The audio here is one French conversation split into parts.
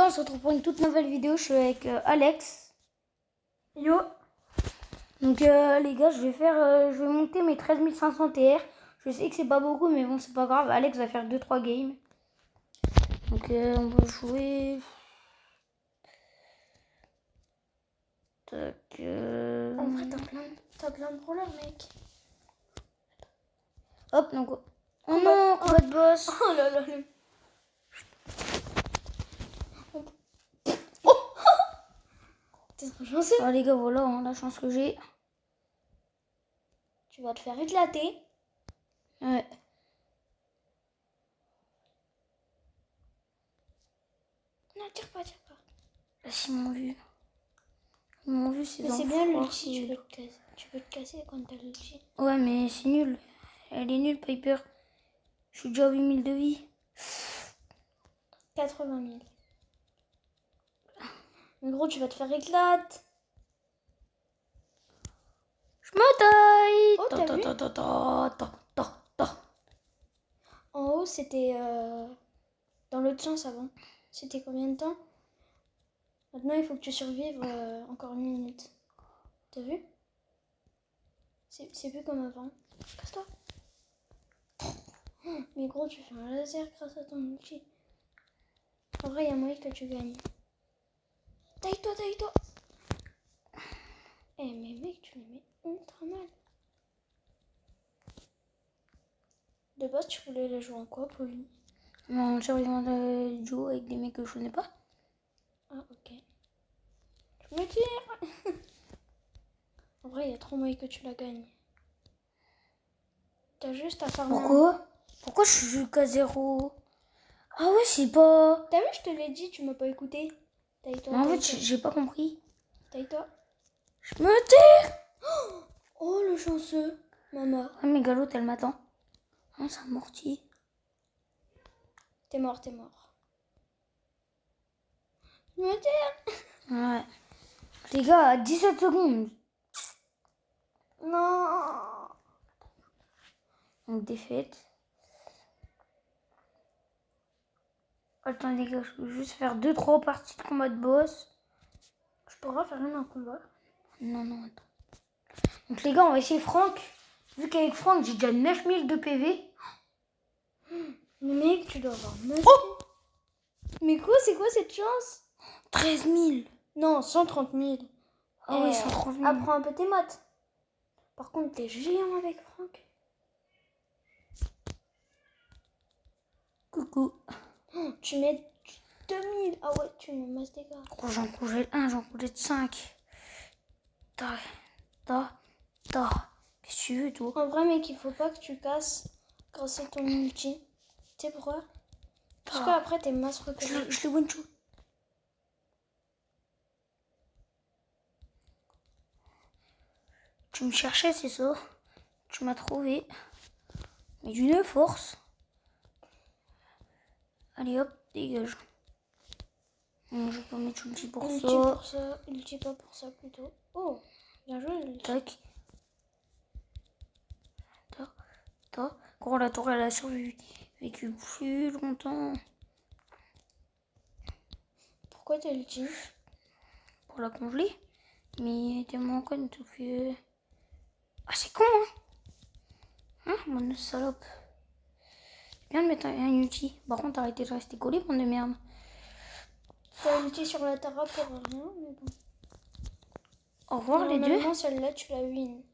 on se retrouve pour une toute nouvelle vidéo. Je suis avec Alex. Yo. Donc les gars, je vais monter mes 13500 TR. Je sais que c'est pas beaucoup, mais bon, c'est pas grave. Alex va faire 2-3 games. Donc on va jouer. Tac. En vrai, t'as plein de brawlers, mec. Hop, donc. Oh non, combat de boss. Oh là là. T'es trop chanceux. Ah les gars, voilà hein, la chance que j'ai. Tu vas te faire éclater. Ouais. Non, tire pas. Là, ils m'ont vu. Ils m'ont vu, Mais c'est bien l'ulti, tu peux te casser quand t'as l'ulti. Ouais, mais c'est nul. Elle est nulle, Piper. Je suis déjà à 8000 de vie. 80 000. Mais gros, tu vas te faire éclate. Je me taille. Oh, t'as vu Ta. En haut, c'était dans l'autre sens avant. C'était combien de temps? Maintenant, il faut que tu survives encore 1 minute. T'as vu? C'est plus comme avant. Casse-toi. Oh, mais gros, tu fais un laser grâce à ton ulti. En vrai, il y a moyen que tu gagnes. Taille-toi. Eh, mais mec, tu les mets ultra mal. De base, tu voulais les jouer en quoi, Polly? En survivant de duo avec des mecs que je connais pas. Ah, ok. Je me tire. En vrai, il y a trop moyen que tu la gagnes. T'as juste à farmer. Pourquoi je suis qu'à 0? Ah ouais, c'est pas... T'as vu, je te l'ai dit, tu m'as pas écouté. Taille-toi. Mais en fait, j'ai pas compris. Taille-toi. Je me tire. Oh, le chanceux. Maman. Ouais, mais Galop, elle m'attend. Non, c'est amorti. T'es mort. Je me tire. Ouais. Les gars, à 17 secondes. Non. Donc, défaite. Attends, les gars, je peux juste faire 2-3 parties de combat de boss. Je pourrais faire un combat. Non, attends. Donc, les gars, on va essayer Franck. Vu qu'avec Franck, j'ai déjà 9000 de PV. Mais mec, tu dois avoir 9. Oh, mais quoi, c'est quoi cette chance? 13 000. Non, 130 000. Ah oui, 130 000. Apprends un peu tes maths. Par contre, t'es géant avec Franck. Coucou. Oh, tu mets 2000. Ah ouais, tu me masses des gars. Oh, j'en projette 1, j'en projette 5. Ta. Qu'est-ce que tu veux, toi? En vrai, mec, il faut pas que tu casses grâce à ton ulti. Tu sais pourquoi? Parce qu'après, t'es masse repérée. Je l'ai one shot. Tu me cherchais, c'est ça? Tu m'as trouvé. Mais d'une force. Allez hop, dégage. Non, je vais pas mettre ulti pour ulti ça. pour ça. Ulti pas pour ça plutôt. Oh, bien joué l'ulti. Tac. Quand la tour elle a survécu plus longtemps. Pourquoi t'as ulti? Pour la congeler. Mais tellement conne tout que... Ah c'est con hein. Mon salope. C'est bien de mettre un ulti. Par contre arrêtez de rester collé, bande de merde. T'as ulti sur la Tara pour rien, mais bon. Au revoir les deux. Normalement, celle-là, tu la win.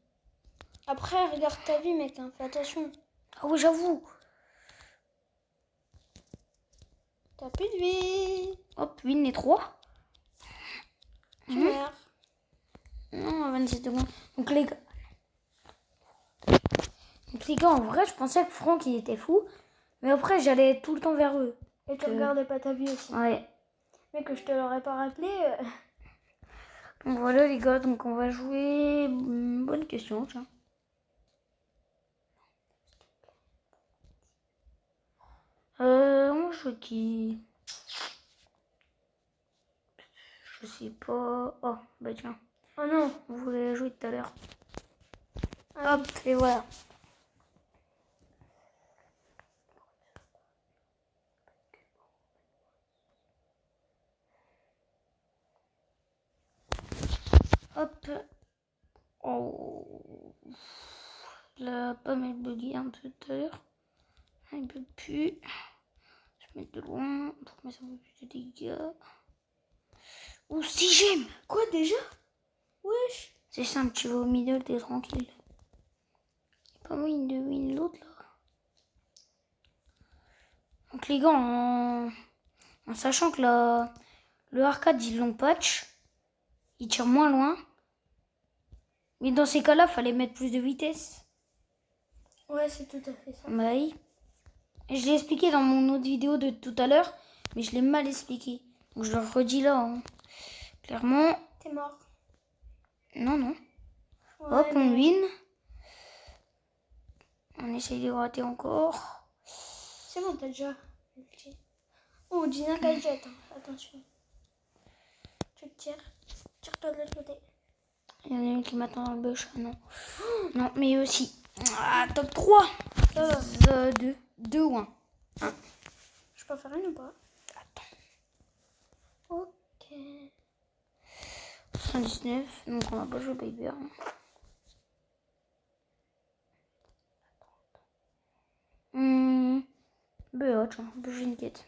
Après, regarde ta vie, mec, hein, fais attention. Ah oui, j'avoue. T'as plus de vie. Hop, win les 3. Tu meurs. Non, à 26 secondes. Donc les gars, en vrai, je pensais que Franck, il était fou. Mais après, j'allais tout le temps vers eux. Et tu regardais pas ta vie aussi. Ouais. Mais que je te l'aurais pas rappelé. Donc voilà les gars, donc on va jouer... Bonne question, tiens. On joue qui? Je sais pas... Oh, bah tiens. Oh non. On voulait jouer tout à l'heure. Ah, Hop, et voilà. Hop. Oh. La pomme elle buguait un peu tout à l'heure. Elle bug plus. Je vais mettre de loin pour mettre un peu plus de dégâts. Ouh, 6 gemmes. Quoi déjà? Wesh. C'est simple, tu vas au middle, t'es tranquille. Pas moyen de win l'autre là. Donc les gars, en sachant que le arcade ils l'ont patch, il tire moins loin. Mais dans ces cas-là, fallait mettre plus de vitesse. Ouais, c'est tout à fait ça. Bah oui. Et je l'ai expliqué dans mon autre vidéo de tout à l'heure, mais je l'ai mal expliqué. Donc je le redis là. Hein. Clairement. T'es mort. Non, non. Ouais, Hop, on mais- win. On essaye de rater encore. C'est bon, t'as déjà. Oh, Gina Kajet, hein. Attention. Tu te tires. Tire-toi de l'autre côté. Il y en a une qui m'attend dans le bush. Ah non. Non, mais aussi. Ah, top 3. 2. 2 ou 1. Je peux en faire une ou pas? Attends. Ok. 79. Donc on va pas jouer Piper. Beotch, hein. J'ai une quête.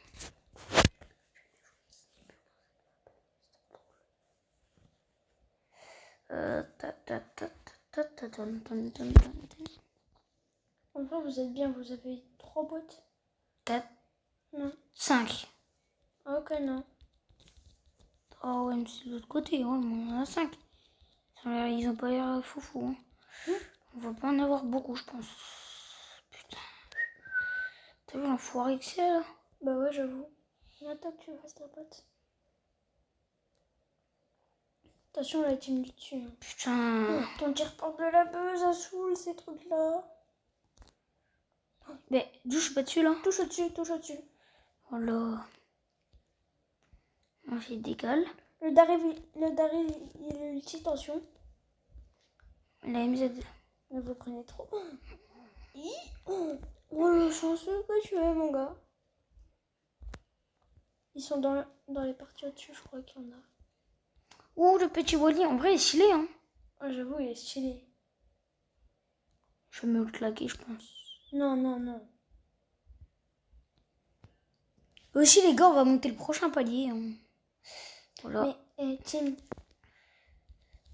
En vrai, vous êtes bien, vous avez 3 boîtes. 4, Non. 5. Ok, non. Oh ouais, mais c'est de l'autre côté, ouais, mais on en a 5. Ils ont pas l'air foufou. Hein. On va pas en avoir beaucoup, je pense. Putain. T'as vu l'enfoiré que c'est là? Bah ouais, j'avoue. Mais attends que tu fasses ta boîte. Attention, la team du dessus. Hein. Putain. Ton tir porte de la buzz, ça saoule ces trucs-là. Mais d'où je suis pas dessus là? Touche au-dessus, touche au-dessus. Oh là. On fait décale. Le Dari, il est ulti, attention. La MZ. Mais vous prenez trop. Oh, le chanceux que tu es, mon gars. Ils sont dans les parties au-dessus, je crois qu'il y en a. Ouh, le petit Wally, en vrai, il est stylé, hein. Ah, j'avoue, il est stylé. Je vais me le claquer, je pense. Non, non, non. Aussi, les gars, on va monter le prochain palier. Hein. Voilà. Mais, Tim,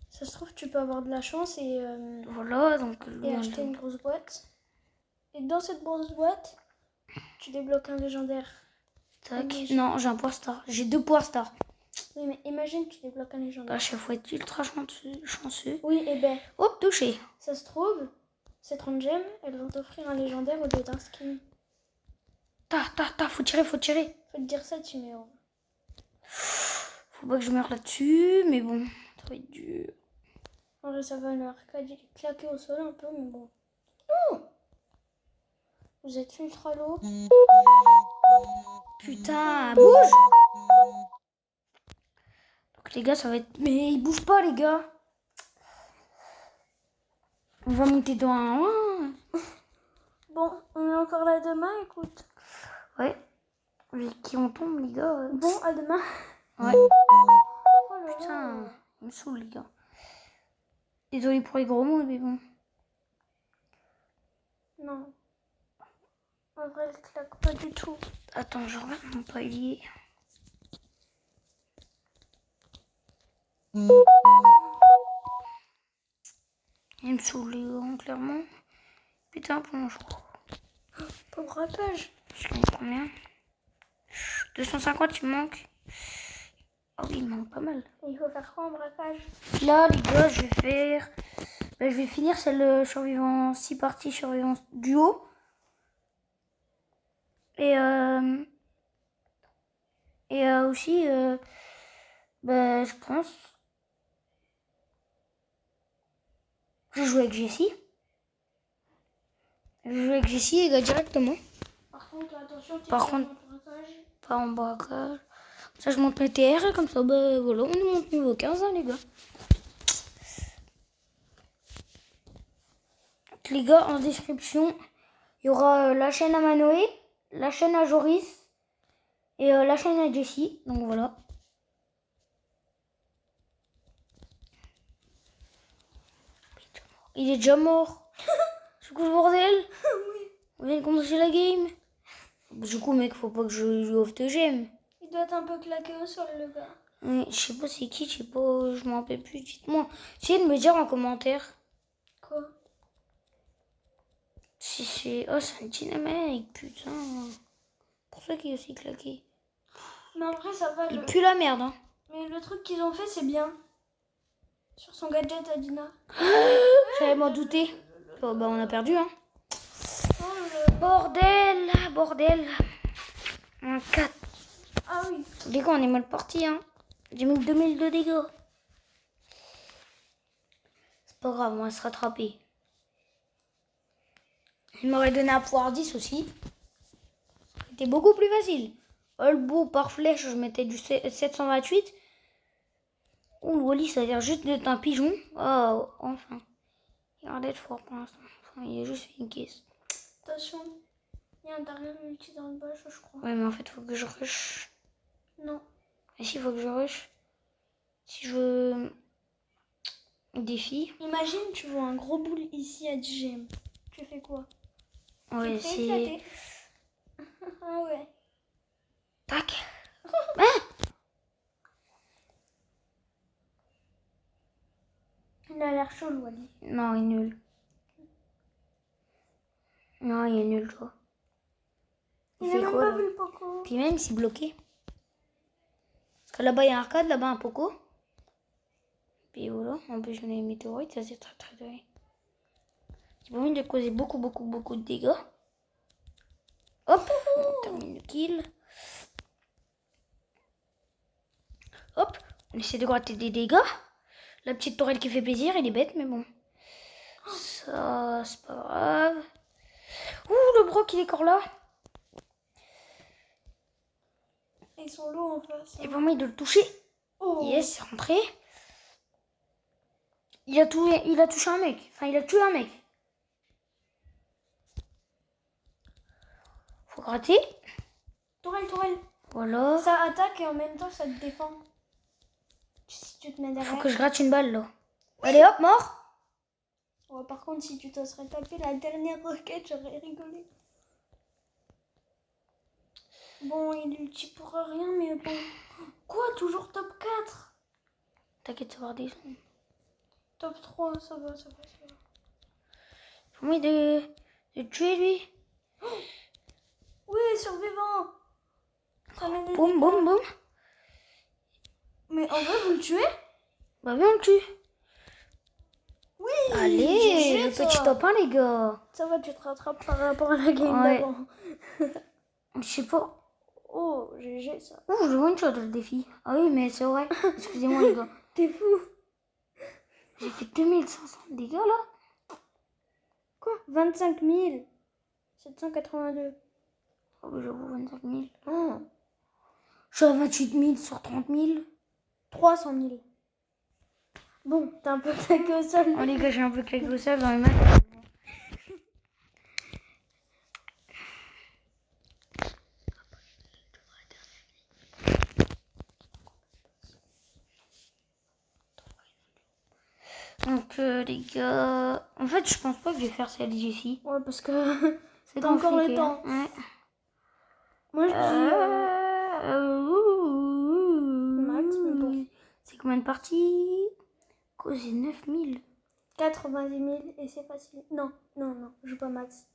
ça se trouve, tu peux avoir de la chance et Voilà, donc. acheter une grosse boîte. Et dans cette grosse boîte, tu débloques un légendaire. Tac. Imagine. Non, j'ai un poids star. J'ai 2 poids star. Oui, mais imagine, tu débloques un légendaire. Bah, chaque fois, être ultra chanceux. Oui, et ben, Hop, touché. ça se trouve, ces 30 gemmes, elles vont t'offrir un légendaire au lieu d'un skin. Faut tirer, faut tirer. Faut te dire ça, Timéo. Faut pas que je meure là-dessus, mais bon, ça va être dur. En vrai, ça va, le arcade, il est claqué au sol un peu, mais bon. Vous êtes ultra lourd. Putain, bouge! Donc les gars, ça va être... Mais ils bougent pas, les gars. On va monter dans un... Bon, on est encore là demain, écoute. Ouais. Avec qui on tombe, les gars. Bon, à demain. Ouais. Oh là là. Putain, ils me saoule, les gars. Désolé pour les gros mots, mais bon. Non. En vrai, elle claque pas du tout. Attends, je regarde mon palier. Il me saoule, les gars, clairement. Putain, pour mon jour. Pour braquage. Je gagne combien? 250, il me manque. Ah oui, il me manque pas mal. Il faut faire quoi en braquage? Là, les gars, je vais faire... je vais finir celle survivant 6 parties, survivant duo. Et aussi, je pense... je joue avec Jessie. Je joue avec Jessie, les gars, directement. Par contre, attention, tu Par tires contre- en braquage. Pas en braquage. Ça, je monte mes TR et comme ça, voilà, on monte niveau 15, hein, les gars. Donc, les gars, en description, il y aura la chaîne à Manoé, la chaîne à Joris et la chaîne à Jessie. Donc voilà. Il est déjà mort. C'est quoi le bordel? On vient de commencer la game. Du coup, mec, faut pas que je joue off de gemme. Il doit être un peu claqué au sol, le gars. Je sais pas c'est qui, je sais pas, je m'en rappelle plus. Dites-moi. Essayez de me dire en commentaire. Quoi? Si c'est... Oh, c'est un dynamite, putain. Pour ça qu'il est aussi claqué. Mais en vrai, ça va. Il pue la merde, hein. Mais le truc qu'ils ont fait, c'est bien. Sur son gadget à Dina. J'allais m'en douter. Oh, bah, on a perdu, hein. Oh, Bordel. Un 4. Ah oui. Les gars, on est mal parti, hein. J'ai mis 2000 de dégâts. C'est pas grave, on va se rattraper. Il m'aurait donné un pouvoir 10 aussi. C'était beaucoup plus facile. Olbo par flèche, je mettais du 728. Ouh, le Wally, ça a l'air juste d'être un pigeon. Oh, enfin. Il a l'air d'être fort pour l'instant. Enfin, il a juste fait une caisse. Attention. Il y a un derrière ulti dans le bas, je crois. Ouais, mais en fait, faut que je rush. Non. Et si, faut que je rush. Si je veux... Défi. Imagine, tu vois un gros boule ici à 10 gemmes. Tu fais quoi? Ouais, Tu te fais c'est... éclater. Ah ouais. Tac. Il a l'air chaud, le Wally. Non, il est nul. Non, il est nul, toi. Il a fait même quoi, pas là? vu le Poco. Puis même, il s'est bloqué. Parce que là-bas, il y a un arcade, là-bas, un Poco. Puis voilà, en plus, j'en ai une météorite, ça c'est très très bien. J'ai pas envie de causer beaucoup de dégâts. Hop, on termine le kill. Hop, on essaie de gratter des dégâts. La petite tourelle qui fait plaisir, elle est bête, mais bon. Ça, c'est pas grave. Ouh, le broc, il est encore là. Ils sont lourds en face. J'ai pas envie de le toucher. Oh. Yes, c'est rentré. Il a touché un mec. Enfin, il a tué un mec. Faut gratter. Tourelle. Voilà. Ça attaque et en même temps ça te défend. Si tu te mets derrière. Faut que je gratte une balle, là. Allez, hop, mort. Ouais, par contre, si tu te serais tapé la dernière roquette, j'aurais rigolé. Bon, il ulti pour rien, mais bon. Quoi, toujours top 4? T'inquiète, ça va redescendre. Top 3, ça va. Faut envie de tuer, lui. Oui, survivant. Ça met des Boum, dégâts. boum. Mais en vrai, vous le tuez? Bah, viens, on le tue. Oui. Allez, GG, le toi. petit top 1, les gars. Ça va, tu te rattrapes par rapport à la game Ouais. d'avant. Je sais pas. Oh, GG ça. Ouh, je vois une chose, le défi. Ah oui, mais c'est vrai. Excusez-moi, les gars. T'es fou. J'ai fait 2500 de dégâts, là. Quoi? 25 782. Oh, bah, j'avoue, 25 000. Oh. Je suis à 28 000 sur 30 000. 300 000. Bon, t'es un peu claqué au sol. Oh, les gars, j'ai un peu claqué au sol dans les mains. Donc, les gars... En fait, je pense pas que je vais faire celle ici. Ouais, parce que C'est t'as encore le compliqué, temps. hein. Ouais. Moi, je dis max, mais bon. C'est combien de parties? Causer 9000. 90 000 et c'est facile. Non, je joue pas max.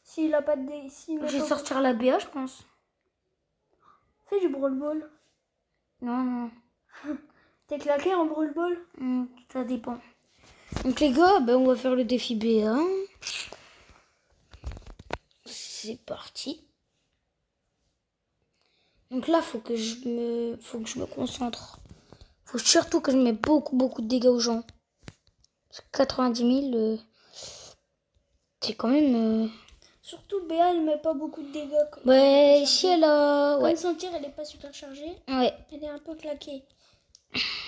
S'il a pas de dé... Je vais sortir la BA, je pense. Fais du brawl ball. Non. T'es claqué en brawl ball? Ça dépend. Donc les gars, ben, on va faire le défi BA. C'est parti. Donc là, faut que je me concentre. Faut surtout que je mette beaucoup de dégâts aux gens. Parce que 90 000, c'est quand même... Surtout Béa, elle met pas beaucoup de dégâts. Ouais, ici elle a... Comme Ouais. son tir, elle est pas super chargée. Ouais. Elle est un peu claquée.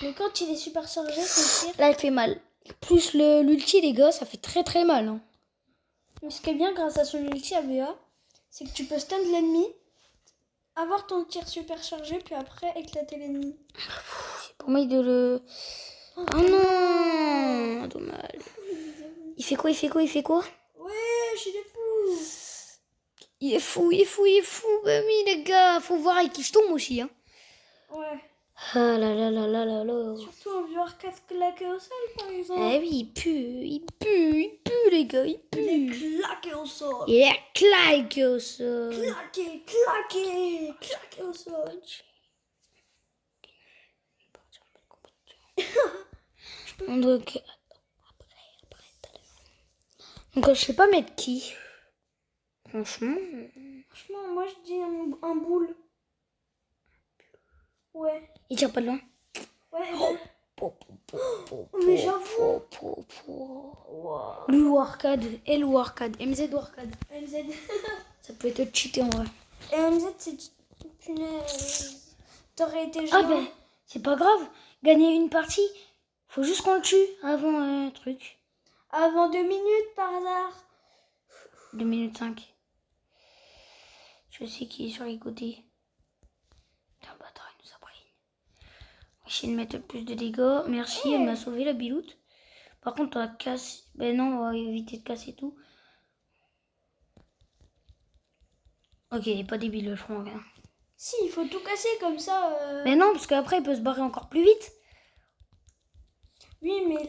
Mais quand il est super chargé, son tir... Là, elle fait mal. Plus l'ulti, les gars, ça fait très mal. Hein. Mais ce qui est bien grâce à son ulti à Béa, c'est que tu peux stun l'ennemi, avoir ton tir super chargé, puis après éclater l'ennemi. J'ai pas envie de le... Oh non, dommage. Il fait quoi? Ouais, il est fou. Il est fou. Bah oui, les gars, faut voir avec qui je tombe aussi, hein. Ouais. Ah là là là là là là. Surtout un vieux arcade claqué au sol, par exemple. Eh oui, il pue, les gars, il Il est pue. claqué au sol. Il est claqué au sol. Claqué au sol. Donc, je sais pas mettre qui. Franchement. Franchement, moi je dis un boule. Ouais. Il tire pas de loin. Ouais, Mais j'avoue. Wow. Lou Arcade. Et Lou Arcade. MZ Arcade. MZ. Ça peut être cheaté en vrai. Et MZ, c'est... Punaise. T'aurais été Ah géant. ben, c'est pas grave. Gagner une partie, faut juste qu'on le tue avant un truc. Avant 2 minutes, par hasard. 2 minutes 5. Je sais qui est sur les côtés. Putain, le bâtard, il nous a pris. On va essayer de mettre le plus de dégâts. Merci, elle m'a sauvé la biloute. Par contre, on va casser. Ben non, on va éviter de casser tout. Ok, il est pas débile le front. Hein. Si, il faut tout casser comme ça. Mais non, parce qu'après, il peut se barrer encore plus vite. Oui, mais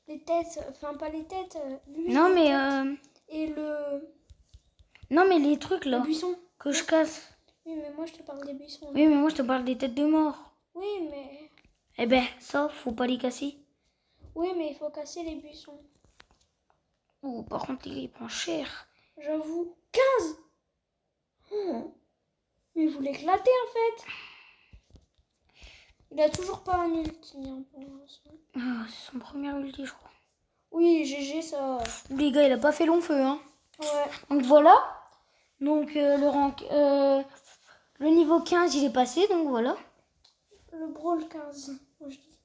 les têtes, enfin pas les têtes. Lui, Non, les mais têtes et le non, mais les trucs là buisson. que je casse. Oui, mais moi je te parle des buissons. Oui, mais moi je te parle des têtes de mort. Oui, mais Eh ben, ça, faut pas les casser. oui, mais il faut casser les buissons. Oh, par contre, il prend cher. J'avoue. 15. Oh. Mais vous l'éclatez en fait. Il a toujours pas un ulti hein, pour l'instant. Ah, c'est son premier ulti, je crois. Oui, GG ça. Les gars, il a pas fait long feu, hein. Ouais. Donc voilà. Donc le niveau 15, il est passé, donc voilà. Le brawl 15. Moi, je dis.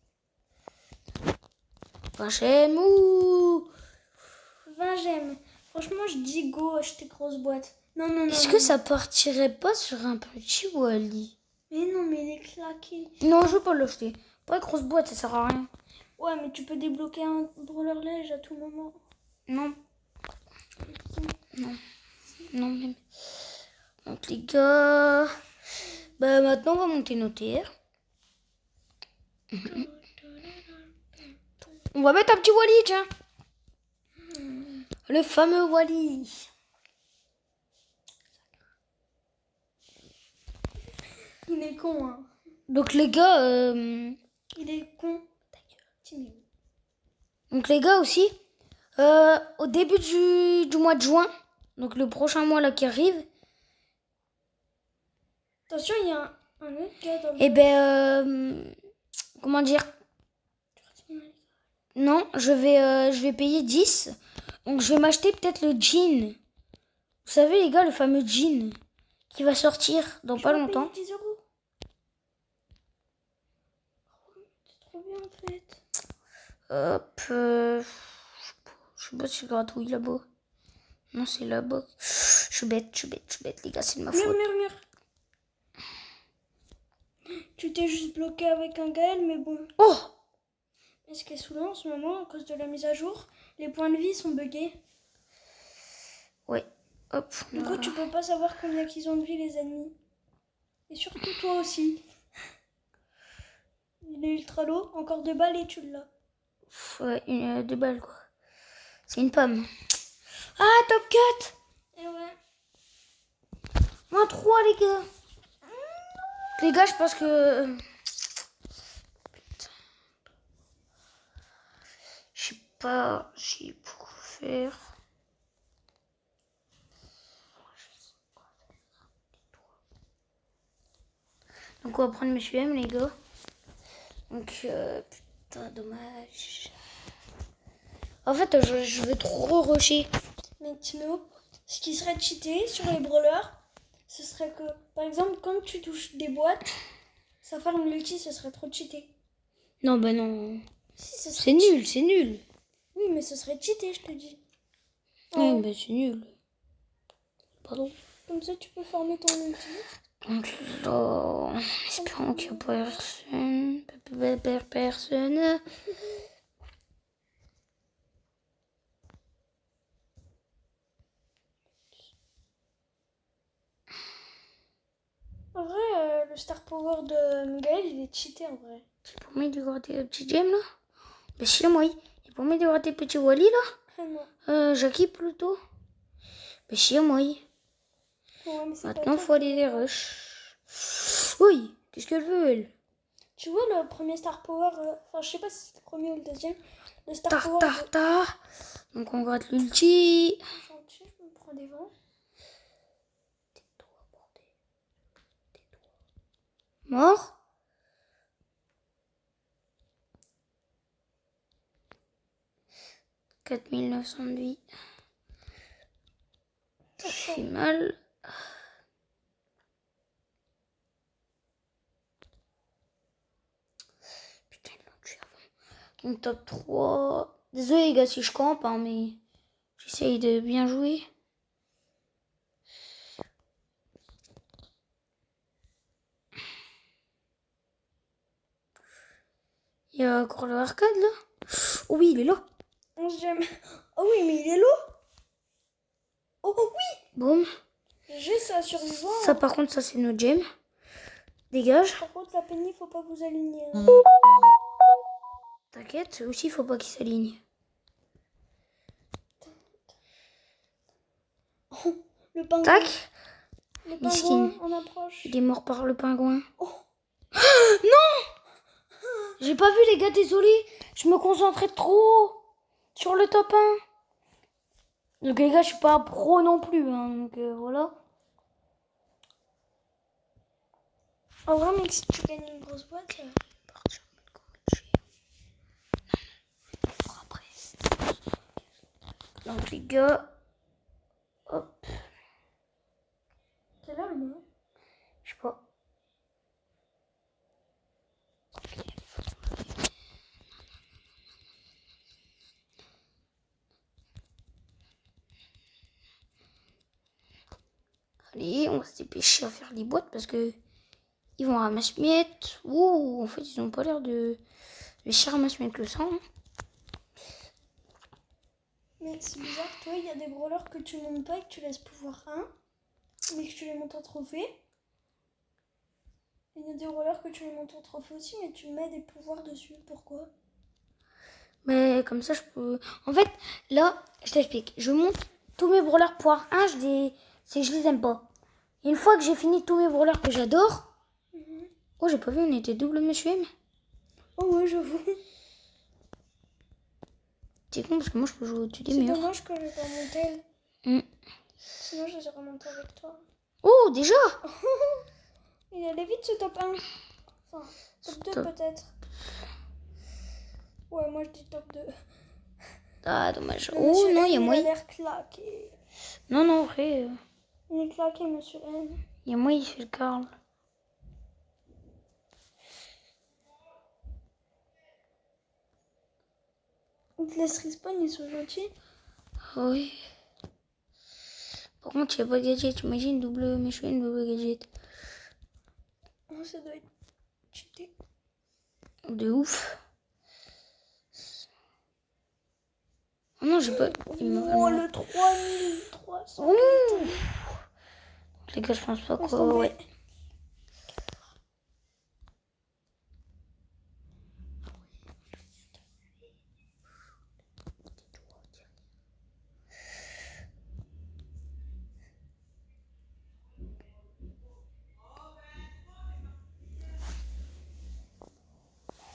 Prochaine mou. 20 gemmes. Franchement, je dis go acheter grosse boîte. Non. Est-ce que ça partirait pas sur un petit Wally? Mais non, mais il est claqué. Non, je veux pas l'acheter. Pas de grosse boîte, ça sert à rien. Ouais, mais tu peux débloquer un brawler lège à tout moment. Non. Même. Donc les gars, bah maintenant on va monter nos TR. On va mettre un petit Wally, tiens. Le fameux Wally. Il est con, hein. Donc les gars, Il est con. donc les gars aussi, au début du mois de juin, donc le prochain mois là qui arrive, Attention, il y a un autre gars dans le... et ben, comment dire? Non, je vais payer 10. Donc je vais m'acheter peut-être le jean. Vous savez les gars, le fameux jean qui va sortir dans pas longtemps. 10 €. C'est trop bien en fait. Hop, je sais pas si c'est gratuit là-bas. Non, c'est là-bas. Je suis bête, les gars, c'est de ma faute. Mur. Tu t'es juste bloqué avec un Gaël, mais bon. Oh! Et ce qui est saoulant en ce moment, à cause de la mise à jour, les points de vie sont buggés. Ouais, hop. Du coup, tu peux pas savoir combien qu'ils ont de vie, les ennemis. Et surtout toi aussi. Il est ultra low, encore 2 balles et tu l'as. Ouais, 2 balles, quoi. C'est une pomme. Ah, top 4! Et ouais. Moins 3, les gars. Les gars, je pense que... Putain. Je sais pas si pour faire... Donc on va prendre Monsieur M, les gars. Donc, putain, dommage. En fait, je vais trop rusher. Mais Tino, ce qui serait cheaté sur les brawlers, ce serait que, par exemple, quand tu touches des boîtes, ça fait un ulti, ce serait trop cheaté. Non, bah non. Si, ce serait C'est nul, c'est nul. Oui, mais ce serait cheaté, je te dis. Oui, bah c'est nul. Pardon. Comme ça, tu peux former ton ulti. Donc là, en espérant qu'il n'y a personne. Personne. le Star Power de Gaël, il est cheaté en vrai. C'est pour moi d'avoir des petits gemmes là. Mais c'est moi. C'est pour moi d'avoir des petits Wally là. Ah non. Jackie plutôt. Mais c'est moi. Ouais, mais c'est pas Maintenant toi faut aller les rush. Oui. Qu'est-ce qu'elle veut elle? Tu vois le premier Star Power, enfin je sais pas si c'est le premier ou le deuxième, le Star Power Tartata. Donc on gratte l'ulti. Gentil, je me prends des vents. Tais-toi, bordel. Tais-toi. Mort. « 4900 de vie. Ça fait mal. Putain, ils l'ont tué avant. Donc top 3. Désolé les gars si je campe, hein, mais j'essaye de bien jouer. Il y a encore le arcade là. Oh oui, il est là. 11 gemmes. Oh oui, mais il est lourd. Oh oui. Boum. J'ai ça survivant. Ça par contre, ça c'est notre gemme. Dégage. Par contre, la penny, faut pas vous aligner. Hein. T'inquiète, aussi faut pas qu'il s'aligne. Oh, le pingouin. Tac. Le Miskin. pingouin, on approche. Il est mort par le pingouin. Oh. Non. J'ai pas vu les gars, désolé. Je me concentrais trop sur le top 1. Donc les gars, je suis pas pro non plus. Hein, donc voilà. En vrai, mec, si tu gagnes une grosse boîte, Partir en mode combat. Non, après. Donc les gars. Hop. quelle heure il est? Je sais pas. Allez, on va se dépêcher à faire les boîtes parce que ils vont ramasser miettes. Ouh, en fait, ils ont pas l'air de ramasser miettes le sang. Hein. Mais c'est bizarre, toi, il y a des brawlers que tu montes pas et que tu laisses pouvoir 1, mais que tu les montes en trophée. Il y a des brawlers que tu les montes en trophée aussi, mais tu mets des pouvoirs dessus. Pourquoi? Mais comme ça, je peux. En fait, là, je t'explique. Je monte tous mes brawlers poire 1, je les aime pas. Et une fois que j'ai fini tous mes brawlers que j'adore. Oh, j'ai pas vu, on était double monsieur M. Oh ouais, j'avoue. C'est con parce que moi je peux jouer au-dessus des C'est murs. dommage que j'ai pas monté. Sinon, je les aurais remontés avec toi. Oh, déjà. Il allait vite ce top 1. Enfin, top 2 Top. peut-être. Ouais, moi je dis top 2. Ah, dommage. Le Oh monsieur non, N, il y a il a moyen. l'air claqué. Non, non, vrai. Il est claqué, monsieur N. Il y a moyen, il fait le Carl. On te laisse respawn, ils sont gentils. Ah oui. Par contre, il n'y a pas de gadget. Imagine double monsieur M, double gadget. Oh, ça doit être cheaté. De ouf. Oh non, j'ai pas. Oh, le 3300. Ouh. Les gars, je pense pas Laisse quoi. tomber. Ouais.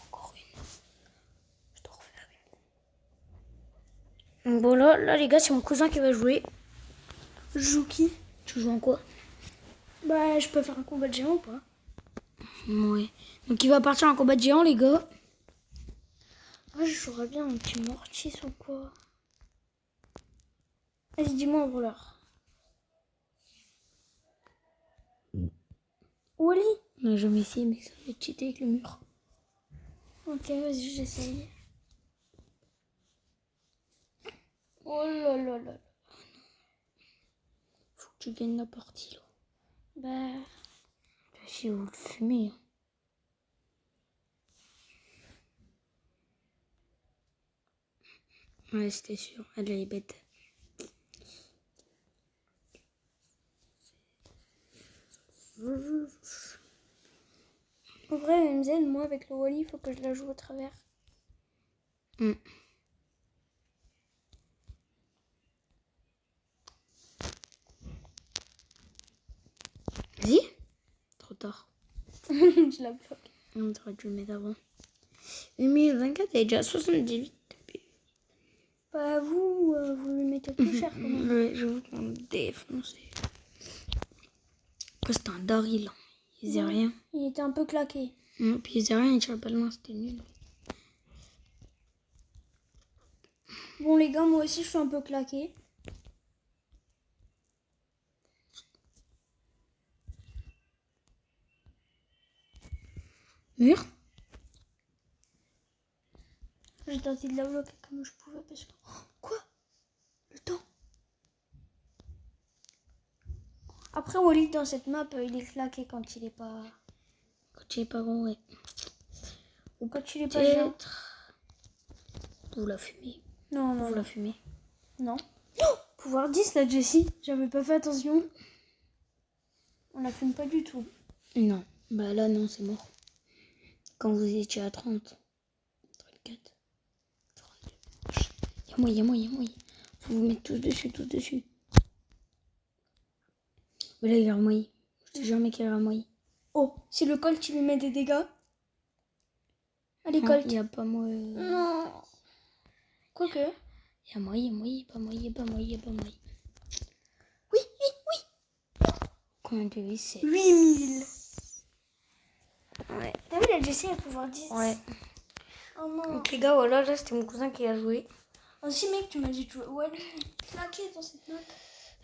Encore une. Je dois refaire une. Donc bon, là, les gars, c'est mon cousin qui va jouer. Je joue qui? Tu joues en quoi? Bah, je peux faire un combat de géant ou pas? Ouais. Donc il va partir en combat de géant, les gars. Moi, je jouerais bien un petit Mortis ou quoi. Vas-y, dis-moi un brawler. Wally? On n'a jamais essayé, mais ça va être cheaté avec le mur. Ok, vas-y, j'essaye. Oh là là là. Faut que tu gagnes la partie, là. Bah, Si vous le fumez. Hein. Ouais, c'était sûr. Elle est bête. En vrai, MZ, moi avec le Wally, il faut que je la joue au travers. Hmm. Vas-y. Trop tard. Je la bloque. On aurait dû le mettre avant. 8024, elle est déjà 78. Bah vous, vous le mettez plus cher quand même. Ouais, je veux qu'on le défonce. Que c'était un Daryl. Il faisait Ouais. rien. Il était un peu claqué. Puis il faisait rien, il tirait pas loin, c'était nul. Bon les gars, moi aussi je suis un peu claqué. Mur. J'ai tenté de la bloquer comme je pouvais parce que... Oh, quoi? Le temps. Après Wally dans cette map, il est claqué quand il est pas... Quand il est pas grand, ouais. Ou quand il est pas géant. Peut-être. Vous la fumez. Non, non, Vous non. la fumez. Non. Oh, pouvoir 10 là, Jessie. J'avais pas fait attention. On la fume pas du tout. Non. Bah là, non, c'est mort. Quand vous étiez à 30. 34. 32. Y'a moi. Faut vous mettre tous dessus, Mais là, il est remoyé. Je te jure, mec, il est remoyé. Oh, si le Colt il lui met des dégâts. Allez, Non, Colt. il y a pas moi. Non. Quoique. Il y a moyen, pas moyen. Oui. Combien de vie c'est 8000. Ouais. T'as vu la Jessie elle pouvoir 10. Ouais. Oh non. Donc les gars, voilà, là c'était mon cousin qui a joué. Aussi mec, tu m'as dit de jouer Wally. Claqué dans cette map.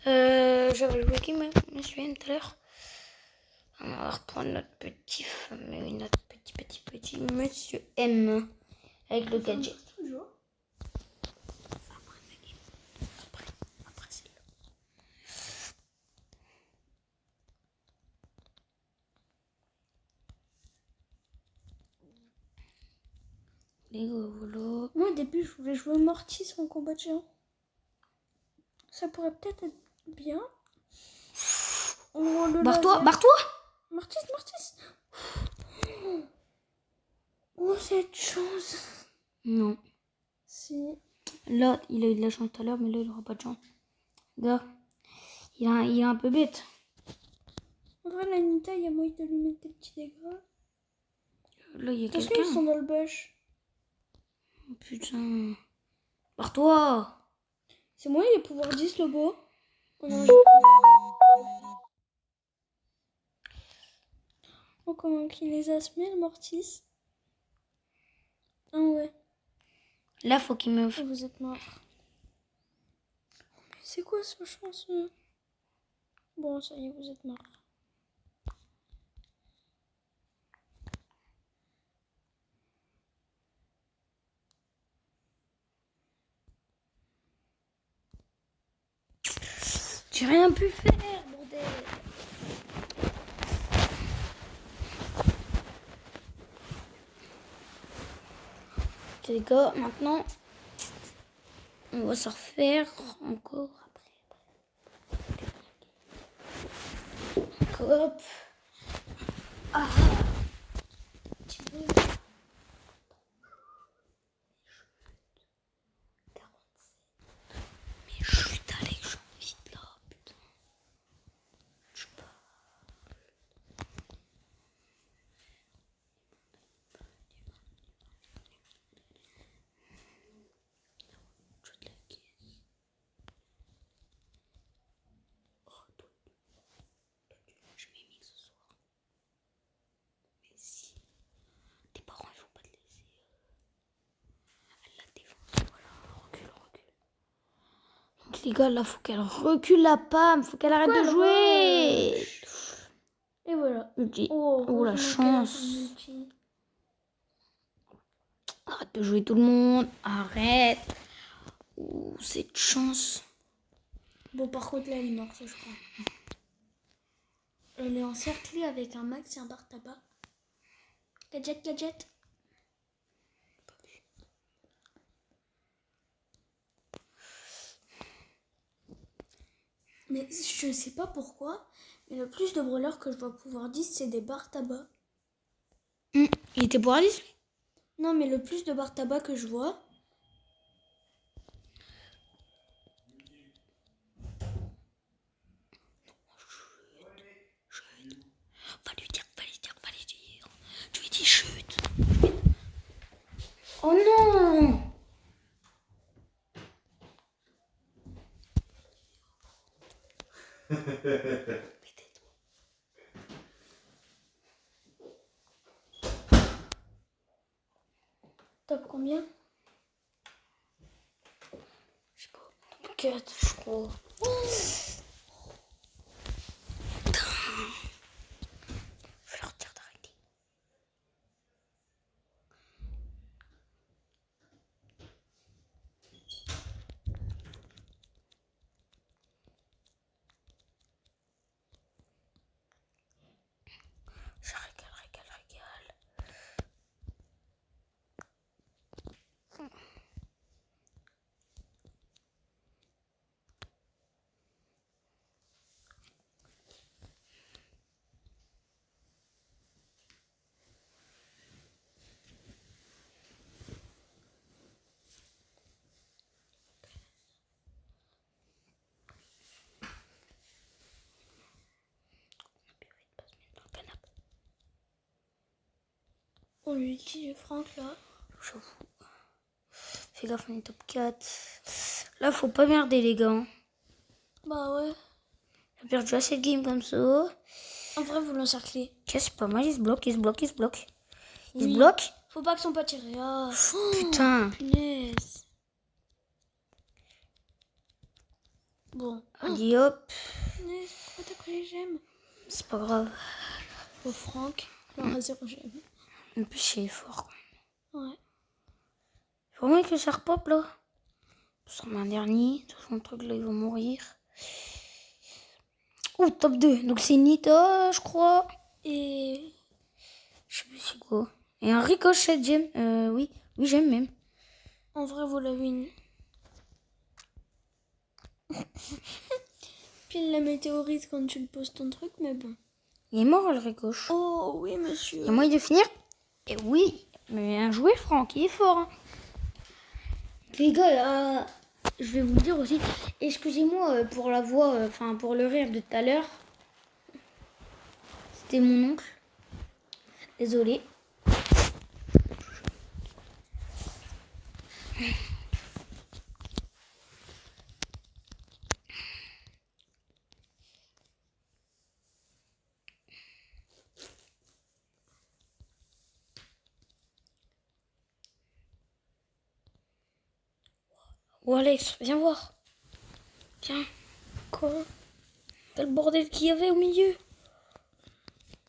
J'avais joué qui, monsieur tout à l'heure. On va reprendre notre petit fameux, notre petit monsieur M. Avec le gadget. Toujours. Après celle-là. Les gars, voilà. Moi au début je voulais jouer Mortis en combat de géant. Ça pourrait peut-être être bien. Oh, le Barre-toi. Mortis. Oh cette chance. Non. Si. Là, il a eu de la chance tout à l'heure, mais là, il aura pas de chance. Gars, il est un peu bête. En vrai la Nita, il y a moyen de lui mettre des petits dégâts. Là, il y a Attention, quelqu'un. ils sont dans le bush. Oh, putain. Barre-toi. C'est moi, il est pouvoir 10 le beau. Oh non, oh, comment qu'il les a semés, le Mortis. Ah ouais. Là, faut qu'il me... Oh, vous êtes mort. C'est quoi ce chanceux? Bon, ça y est, vous êtes mort. J'ai rien pu faire, bordel. Ok, les gars, maintenant, on va se refaire encore après. Hop. Ah. Petit peu. 47. Mais chut, allez, j'en vite là, putain. Je sais pas. Je te la caisse. Oh, toi, je m'ai mis ce soir. Mais si tes parents ils vont pas te laisser à la défense, voilà, recule. Donc les gars, là faut qu'elle recule la Pam, faut qu'elle arrête de jouer. Et voilà. Oh la heureusement chance. qu'elle a son ulti. Arrête de jouer tout le monde, arrête. Oh cette chance. Bon, par contre, là, elle est morte, je crois. Elle est encerclée avec un max et un bar tabac. Gadget. Mais je sais pas pourquoi, mais le plus de brawlers que je dois pouvoir 10, c'est des barres tabac. Il était pour Alice, lui? Non, mais le plus de barres tabac que je vois. Va lui dire. Tu lui dis chute. Oh non! Top combien? Je sais pas. 4, je crois. Je vais leur dire d'arrêter. Je régale. On lui dit Franck là. J'avoue. Fais gaffe, on est top 4. Là, faut pas merder, les gars. Bah ouais. J'ai perdu assez de games comme ça. En vrai, vous l'encerclez. Qu'est-ce pas mal, il se bloque. Il se Oui. bloque. Faut pas que son pote tiré. Ah. Putain. Punaise. Bon. Allez, hop. Punaise, pourquoi t'as pris les gemmes? C'est pas grave. Pour Franck, il aura 0 gemmes. En plus, il est fort. Ouais. Faut vraiment que ça repop, là. Ça met un dernier. Tout son truc, là, il va mourir. Ouh, top 2. Donc, c'est Nita, je crois. Et Je sais plus c'est quoi. Et un ricochet de gemme. Oui, j'aime même. en vrai, vous la win. Pile la météorite quand tu le poses ton truc, mais bon. Il est mort, le ricochet. Oh oui, monsieur. Il y a moyen de finir. Et oui, mais un jouet Franck, il est fort. Hein. Les gars, là, je vais vous le dire aussi. Excusez-moi pour la voix, enfin pour le rire de tout à l'heure. C'était mon oncle. Désolé. Oh Alex, viens voir. Viens. Quoi? Quel bordel qu'il y avait au milieu.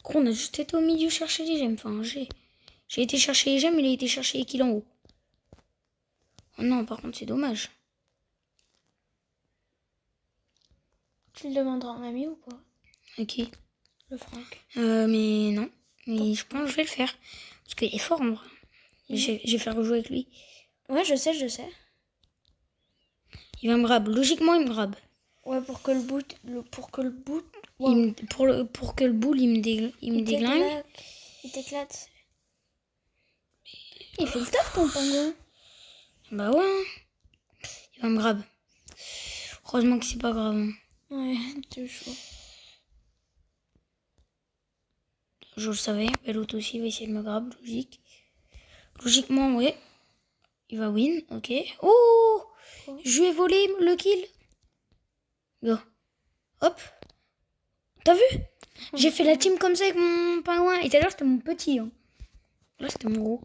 Gros, on a juste été au milieu chercher les gemmes. Enfin, j'ai été chercher les gemmes, il a été chercher les kills en haut. Oh non, par contre, c'est dommage. Tu le demanderas à un ami ou pas? Ok. Le Franck. Mais non. Mais je pense que je vais le faire. Parce qu'il est fort en vrai. Je vais faire rejouer avec lui. Ouais, je sais. Il va me grab. Logiquement, il me grab. Ouais, pour que le bout... Pour que le boule, il me déglingue. Il t'éclate. Il fait le taf, ton pingouin. Bah ouais. Hein. Il va me grab. Heureusement que c'est pas grave. Hein. Ouais, c'est chaud. Je le savais. L'autre aussi, il va essayer de me grab. Logique. Logiquement, ouais. Il va win. Ok. Oh! Quoi? Je lui ai volé le kill. Go. Hop. T'as vu? J'ai fait la team comme ça avec mon pingouin. Et tout à l'heure, c'était mon petit. Hein. Là, c'était mon gros.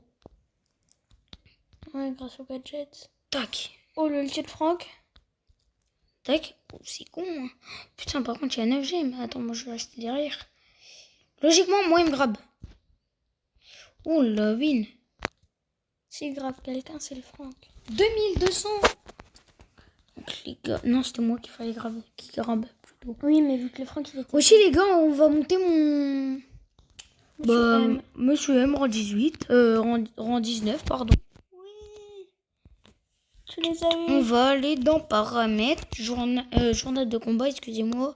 Ouais, grâce au gadget. Tac. Oh, le ulti de Franck. Tac. Oh, c'est con. Hein. Putain, par contre, il y a 9 gemmes. Attends, moi, je vais rester derrière. Logiquement, moi, il me grabe. Oh, la win. S'il grave quelqu'un, c'est le Franck. 2200. Donc, les gars... Non, c'était moi qui fallait grabe. Qui grabe, plutôt. Oui, mais vu que le Franck, il était... Aussi, les gars, on va monter mon... Monsieur M, rang 18. Rang 19, pardon. Oui. Tu les as eu. On va aller dans paramètres, journal de combat, excusez-moi.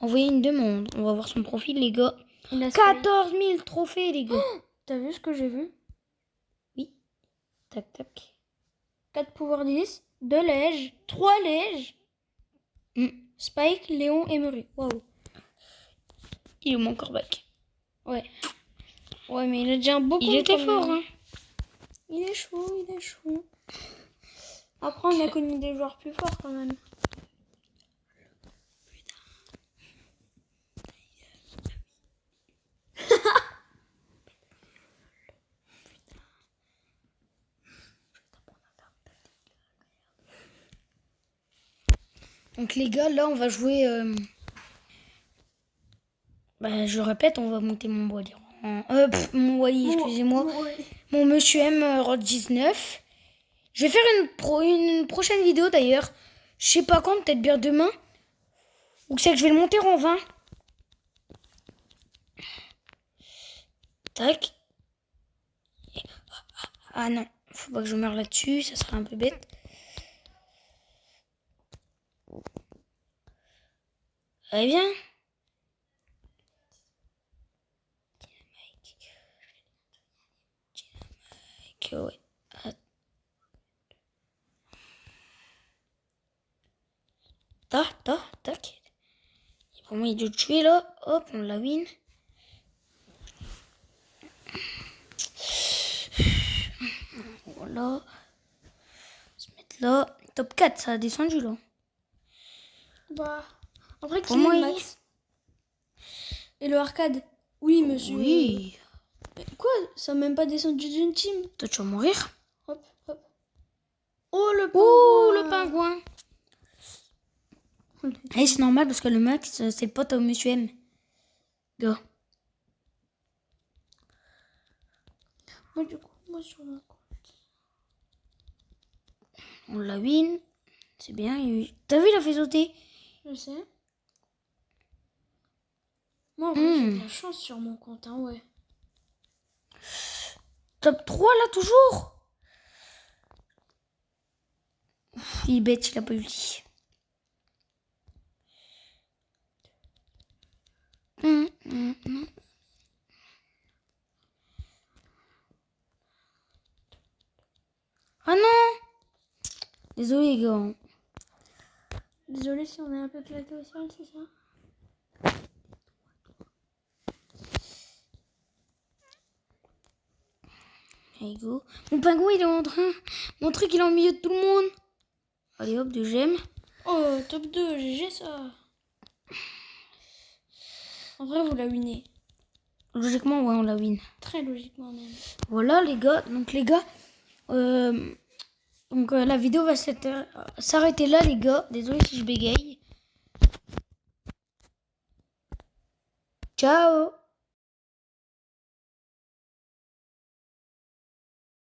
Envoyer une demande. On va voir son profil, les gars. Il a 14 000 trophées, les gars. T'as vu ce que j'ai vu? Oui. Tac, tac. 4 pouvoirs 10, 2 Lèges, 3 Lèges, Spike, Léon et Murray. Waouh. Il est mon corbac. Ouais. Ouais, mais il a déjà un beau Il était fort, hein. Il est chaud, il est chaud. Après, on a connu des joueurs plus forts quand même. Donc les gars, là on va jouer... je répète, on va monter mon Wally. Mon Wally, excusez-moi. Mon Monsieur M Road 19. Je vais faire une prochaine vidéo d'ailleurs. Je sais pas quand, peut-être bien demain. Ou c'est que je vais le monter en 20. Tac. Ah non, faut pas que je meure là-dessus, ça serait un peu bête. Allez, viens. Dynamite, ouais. Tac. Il y a pas moyen de le tuer là. Hop, on la win. Voilà. On va se mettre là. Top 4, ça a descendu là. Bah, après, qui Pour moi, est le max? Et le arcade? Oui, monsieur. Oui. Mais quoi? Ça n'a même pas descendu d'une team. Toi, tu vas mourir. Hop. Oh, le pingouin. Ouh, le pingouin. Et c'est normal parce que le max, c'est le pote au Monsieur M. Go. Moi, du coup, moi sur mon compte. On la win. C'est bien. T'as vu, il a fait sauter. Je sais. Moi, en vrai, j'ai de la chance sur mon compte, hein, ouais. Top 3 là, toujours. Il est bête, il a pas ulti. Ah non. Désolé, les gars. Désolée si on est un peu claqué au sol, c'est ça? Allez, go. Mon pingouin, il est en train. Mon truc, il est en milieu de tout le monde. Allez, hop, de gemmes. Oh, top 2, GG ça. En vrai, vous la winez. Logiquement, ouais, on la win. Très logiquement même. Voilà, les gars. Donc, les gars. La vidéo va s'arrêter là, les gars. Désolé si je bégaye. Ciao.